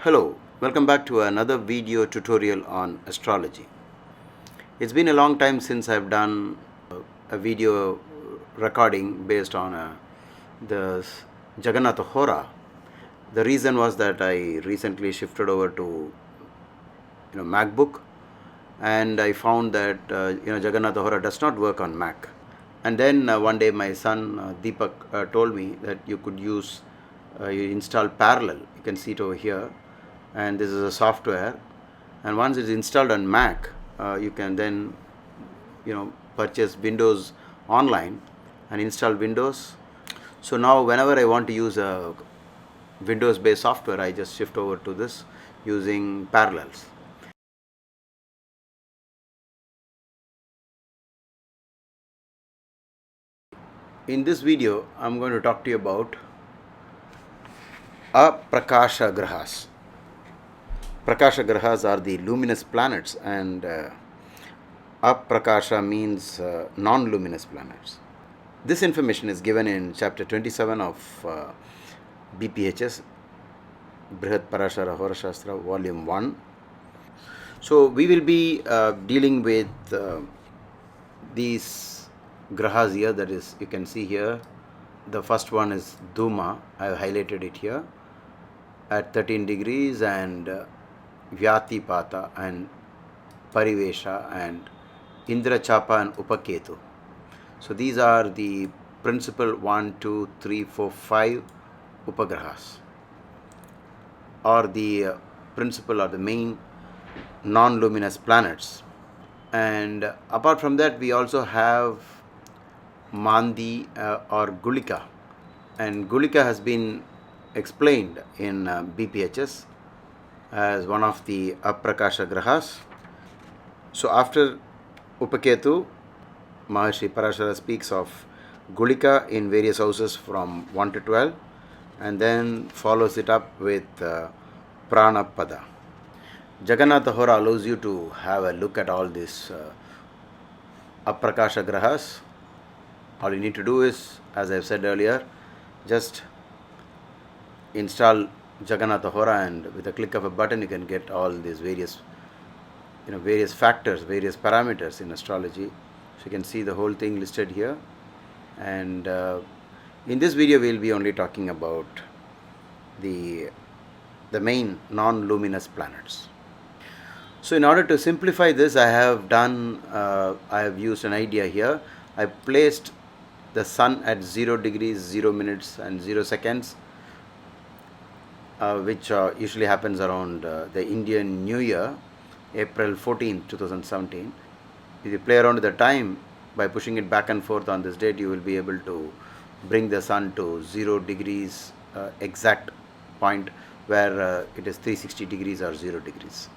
Hello, welcome back to another video tutorial on astrology. It's been a long time since I've done a video recording based on the Jagannatha Hora. The reason was that I recently shifted over to MacBook, and I found that Jagannatha Hora does not work on Mac. And then one day my son Deepak told me that you could use you install Parallel. You can see it over here, and this is a software, and once it's installed on Mac, you can then purchase Windows online and install Windows. So now whenever I want to use a Windows based software, I just shift over to this using Parallels. In this video, I'm going to talk to you about Prakasha Grahas. Prakasha Grahas are the luminous planets, and Prakasha means non luminous planets. This information is given in chapter 27 of BPHS, Brihat Parashara Horashastra, volume 1. So we will be dealing with these grahas here, that is, you can see here. The first one is Dhuma, I have highlighted it here at 13 degrees, and Vyatipata and Parivesha and Indra Chapa and Upaketu. So these are the principal 1, 2, 3, 4, 5 Upagrahas, or the principal or the main non-luminous planets. And apart from that, we also have Mandi or Gulika, and Gulika has been explained in BPHS as one of the Aprakasha Grahas. So after Upaketu, Maharshi Parashara speaks of Gulika in various houses from 1 to 12, and then follows it up with Pranapada. Jagannatha Hora allows you to have a look at all these Aprakasha Grahas. All you need to do is, as I have said earlier, just install Jagannatha Hora, and with a click of a button you can get all these various factors, various parameters in astrology. So you can see the whole thing listed here, and in this video we will be only talking about the main non-luminous planets. So in order to simplify this, I have used an idea here. I placed the sun at 0 degrees, 0 minutes and 0 seconds, which usually happens around the Indian New Year, April 14, 2017. If you play around with the time by pushing it back and forth on this date, you will be able to bring the sun to 0 degrees exact point where it is 360 degrees or 0 degrees.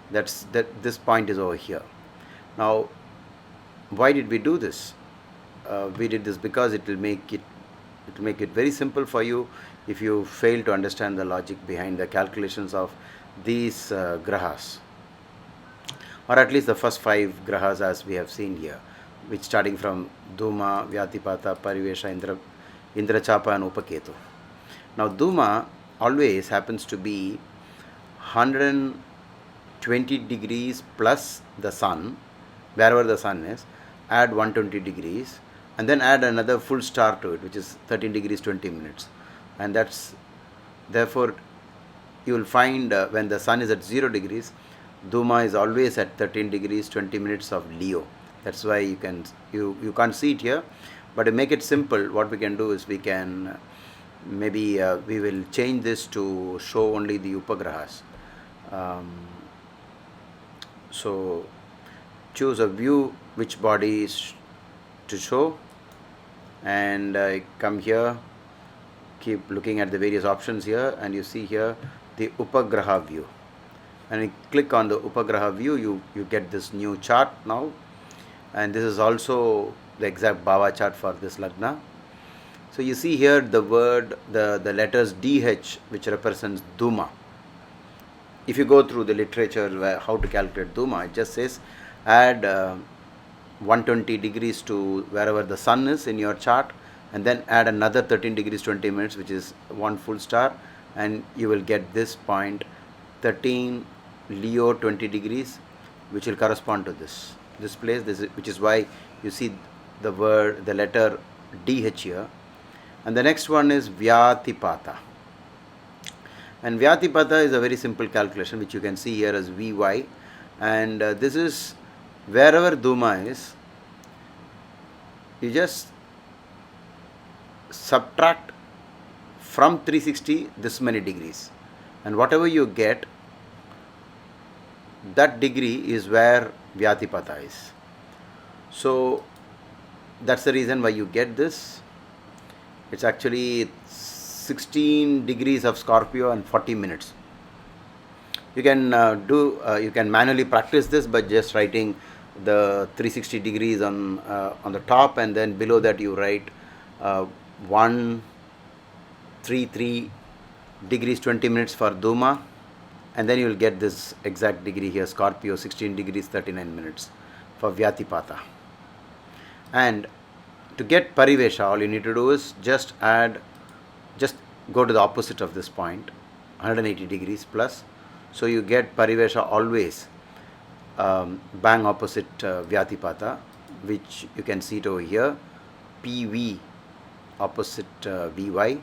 This point is over here. Now, why did we do this? We did this because it will make it very simple for you if you fail to understand the logic behind the calculations of these grahas, or at least the first 5 grahas as we have seen here, which starting from Dhuma, Vyatipata, Parivesha, Indra Chapa and Upaketu. Now Dhuma always happens to be 120 degrees plus the sun, wherever the sun is, add 120 degrees, and then add another full star to it, which is 13 degrees 20 minutes. And therefore you will find when the sun is at 0 degrees, Dhuma is always at 13 degrees 20 minutes of Leo. That's why you can't see it here, but to make it simple, what we can do is we can we will change this to show only the Upagrahas. So choose a view which body is to show, and come here, keep looking at the various options here, and you see here the Upagraha view, and you click on the Upagraha view, you get this new chart now, and this is also the exact Bhava chart for this Lagna. So you see here the letters DH, which represents Dhuma. If you go through the literature how to calculate Dhuma, it just says add 120 degrees to wherever the sun is in your chart, and then add another 13 degrees 20 minutes, which is one full star, and you will get this point 13 Leo 20 degrees, which will correspond to this place, which is why you see the letter DH here. And the next one is Vyatipata. And Vyatipata is a very simple calculation, which you can see here as Vy. And this is wherever Dhuma is, you just subtract from 360 this many degrees, and whatever you get, that degree is where Vyatipata is. So that's the reason why you get this. It's actually 16 degrees of Scorpio and 40 minutes. You can you can manually practice this by just writing the 360 degrees on the top, and then below that you write 133 degrees 20 minutes for Dhuma, and then you will get this exact degree here, Scorpio 16 degrees 39 minutes for Vyatipata. And to get Parivesha, all you need to do is just go to the opposite of this point, 180 degrees plus. So you get Parivesha always bang opposite Vyatipata, which you can see it over here, PV opposite Vy.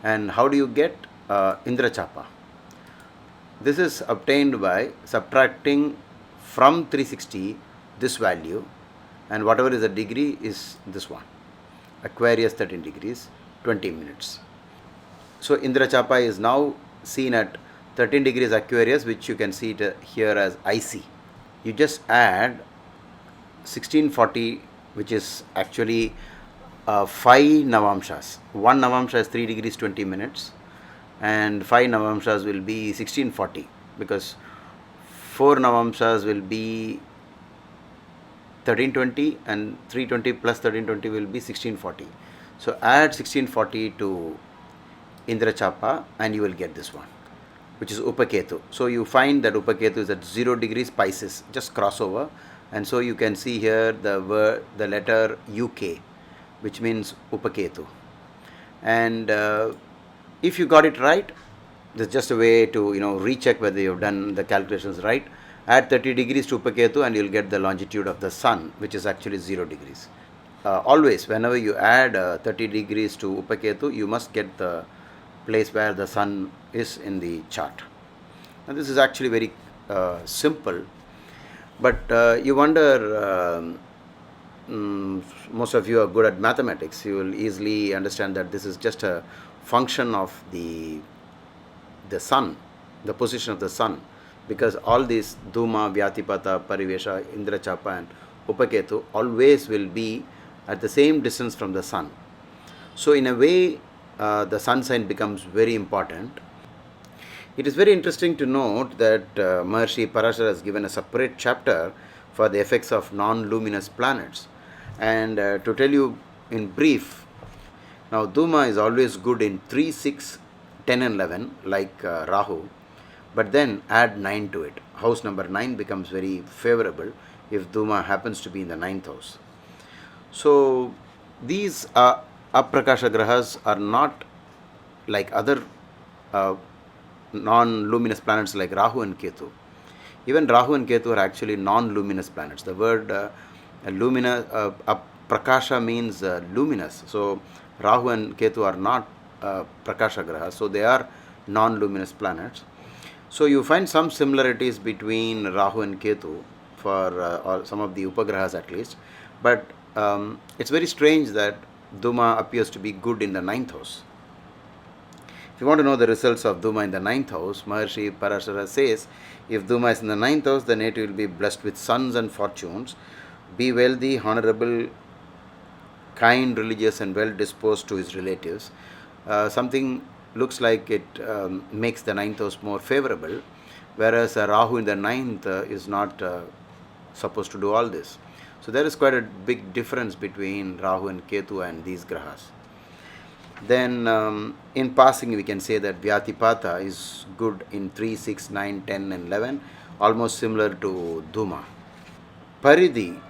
And how do you get Indra Chapa? This is obtained by subtracting from 360 this value, and whatever is the degree is this one, Aquarius 13 degrees 20 minutes. So Indra Chapa is now seen at 13 degrees Aquarius, which you can see it here as IC. You just add 1640, which is actually 5 Navamshas. 1 Navamsha is 3 degrees 20 minutes, and 5 Navamshas will be 1640, because 4 Navamshas will be 1320, and 320 plus 1320 will be 1640. So add 1640 to Indra Chapa and you will get this one, which is Upaketu. So you find that Upaketu is at 0 degrees Pisces, just crossover, and so you can see here the letter UK, which means Upaketu. And if you got it right, there's just a way to recheck whether you've done the calculations right. Add 30 degrees to Upaketu and you'll get the longitude of the sun, which is actually 0 degrees. Always, whenever you add 30 degrees to Upaketu, you must get the place where the sun is in the chart. Now this is actually very simple, but you wonder, most of you are good at mathematics, you will easily understand that this is just a function of the sun, the position of the sun, because all these Dhuma, Vyatipata, Parivesha, Indra Chapa and Upaketu always will be at the same distance from the sun. So in a way, the sun sign becomes very important. It is very interesting to note that Maharshi Parashara has given a separate chapter for the effects of non-luminous planets. And to tell you in brief, now Dhuma is always good in 3, 6, 10 and 11 like Rahu, but then add 9 to it. House number 9 becomes very favorable if Dhuma happens to be in the 9th house. So these Aprakasha Grahas are not like other non-luminous planets like Rahu and Ketu. Even Rahu and Ketu are actually non-luminous planets. The word Prakasha means luminous. So Rahu and Ketu are not Prakasha Grahas. So they are non-luminous planets. So you find some similarities between Rahu and Ketu for or some of the Upagrahas at least. But it's very strange that Dhuma appears to be good in the 9th house. If you want to know the results of Dhuma in the 9th house, Maharshi Parashara says, if Dhuma is in the 9th house, the native will be blessed with sons and fortunes, be wealthy, honorable, kind, religious and well disposed to his relatives. Something looks like it makes the 9th house more favorable, whereas Rahu in the 9th is not supposed to do all this. So there is quite a big difference between Rahu and Ketu and these grahas. Then in passing we can say that Vyatipata is good in 3, 6, 9, 10 and 11, almost similar to Dhuma. Paridhi,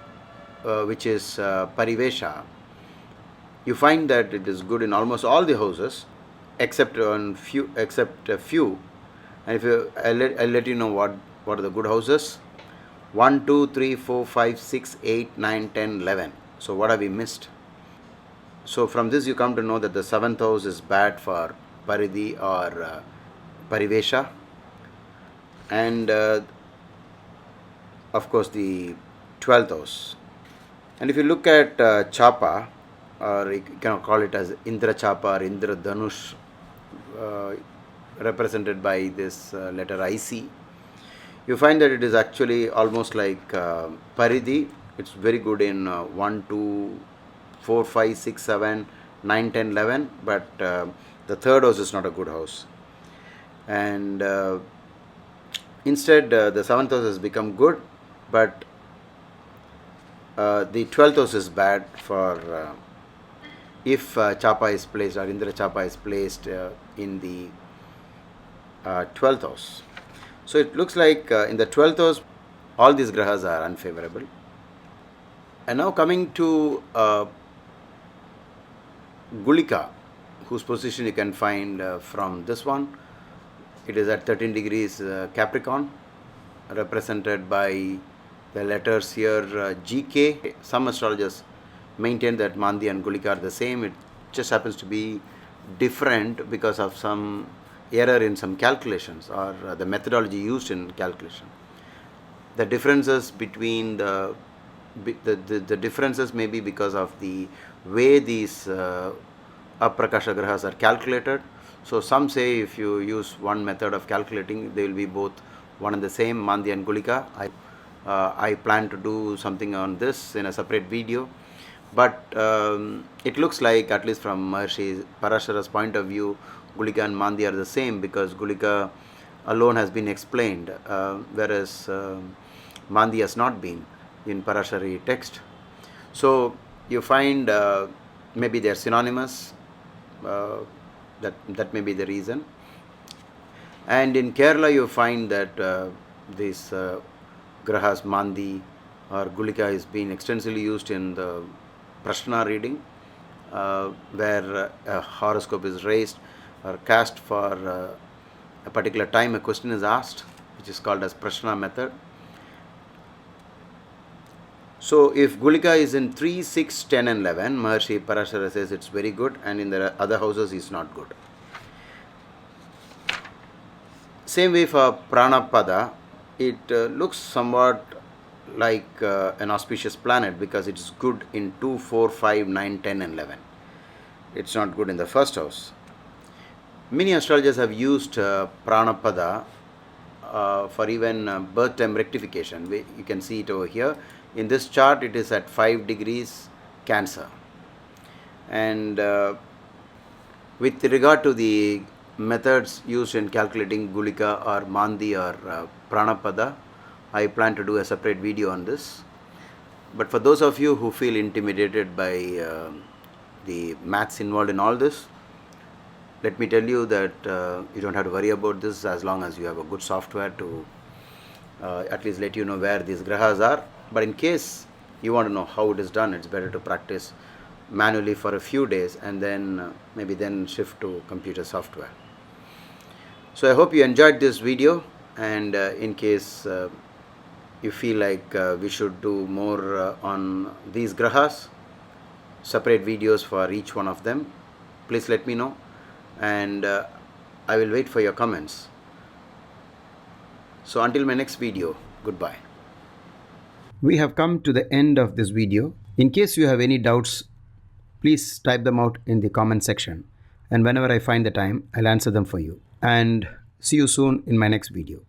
which is Parivesha, you find that it is good in almost all the houses except a few, And if you, I'll let you know what are the good houses. 1, 2, 3, 4, 5, 6, 8, 9, 10, 11. So what have we missed? So from this you come to know that the 7th house is bad for Paridhi or Parivesha, and of course the 12th house. And if you look at Chaapa, or you can call it as Indra Chapa or Indra Dhanus, uh, represented by this letter IC, you find that it is actually almost like Paridhi. It's very good in 1, 2, 4, 5, 6, 7, 9, 10, 11, but the third house is not a good house. And instead, the 7th house has become good, but the 12th house is bad for if Chaapa is placed, or Indra Chapa is placed in the 12th house. So it looks like in the 12th house, all these grahas are unfavorable. And now coming to Gulika, whose position you can find from this one. It is at 13 degrees Capricorn, represented by the letters here GK. Some astrologers maintain that Mandi and Gulika are the same. It just happens to be different because of some error in some calculations, or the methodology used in calculation. The differences between the differences may be because of the way these aprakasha grahas are calculated. So some say if you use one method of calculating, they will be both one and the same, Mandi and Gulika. I plan to do something on this in a separate video, but it looks like, at least from Maharshi Parashara's point of view, Gulika and Mandi are the same, because Gulika alone has been explained, whereas Mandi has not been in Parashari text. So you find maybe they are synonymous. That may be the reason. And in Kerala you find that this grahas Mandi or Gulika is being extensively used in the Prashna reading, where a horoscope is raised or cast for a particular time. A question is asked, which is called as Prashna method. So if Gulika is in 3, 6, 10 and 11, Maharshi Parashara says it's very good, and in the other houses it's not good. Same way for Pranapada, it looks somewhat like an auspicious planet, because it's good in 2, 4, 5, 9, 10 and 11. It's not good in the first house. Many astrologers have used Pranapada for even birth time rectification. You can see it over here. In this chart, it is at 5 degrees Cancer. And with regard to the methods used in calculating Gulika or Mandi or Pranapada, I plan to do a separate video on this. But for those of you who feel intimidated by the maths involved in all this, let me tell you that you don't have to worry about this, as long as you have a good software to at least let you know where these grahas are. But in case you want to know how it is done, it's better to practice manually for a few days, and then maybe then shift to computer software. So I hope you enjoyed this video, and in case you feel like we should do more on these grahas, separate videos for each one of them, please let me know, and I will wait for your comments. So until my next video, goodbye. We have come to the end of this video. In case you have any doubts, please type them out in the comment section, and whenever I find the time, I'll answer them for you. And see you soon in my next video.